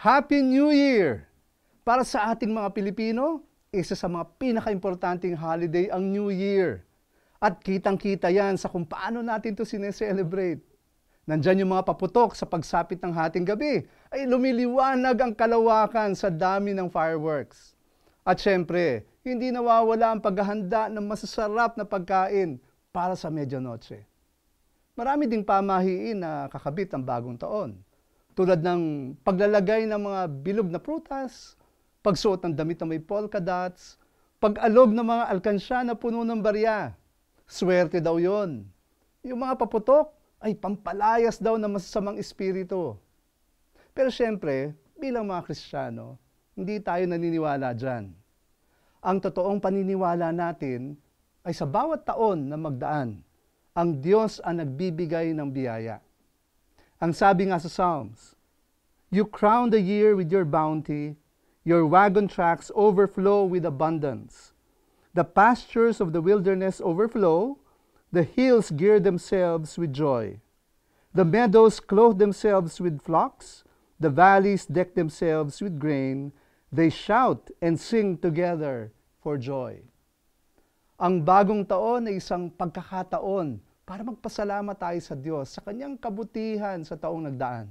Happy New Year! Para sa ating mga Pilipino, isa sa mga pinaka-importanting holiday ang New Year. At kitang-kita yan sa kung paano natin ito sineselebrate. Nandyan yung mga paputok sa pagsapit ng hating gabi, ay lumiliwanag ang kalawakan sa dami ng fireworks. At syempre, hindi nawawala ang paghahanda ng masasarap na pagkain para sa medianoche. Marami ding pamahiin na kakabit ang bagong taon. Tulad ng paglalagay ng mga bilog na prutas, pagsuot ng damit na may polka dots, pag-alog ng mga alkansya na puno ng barya. Swerte daw yon. Yung mga paputok ay pampalayas daw ng masasamang espiritu. Pero syempre, bilang mga Kristiyano, hindi tayo naniniwala dyan. Ang totoong paniniwala natin ay sa bawat taon na magdaan, ang Diyos ang nagbibigay ng biyaya. Ang sabi nga sa Psalms, "You crown the year with your bounty, your wagon tracks overflow with abundance. The pastures of the wilderness overflow, the hills gear themselves with joy. The meadows clothe themselves with flocks, the valleys deck themselves with grain, they shout and sing together for joy." Ang bagong taon ay isang pagkakataon para magpasalamat tayo sa Diyos sa kanyang kabutihan sa taong nagdaan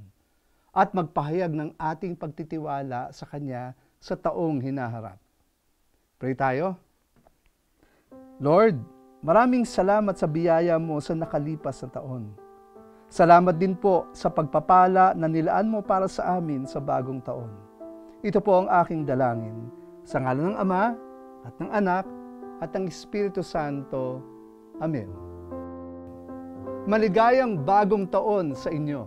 at magpahayag ng ating pagtitiwala sa Kanya sa taong hinaharap. Pray tayo. Lord, maraming salamat sa biyaya mo sa nakalipas na taon. Salamat din po sa pagpapala na nilaan mo para sa amin sa bagong taon. Ito po ang aking dalangin. Sa ngalan ng Ama at ng Anak at ng Espiritu Santo. Amen. Maligayang bagong taon sa inyo.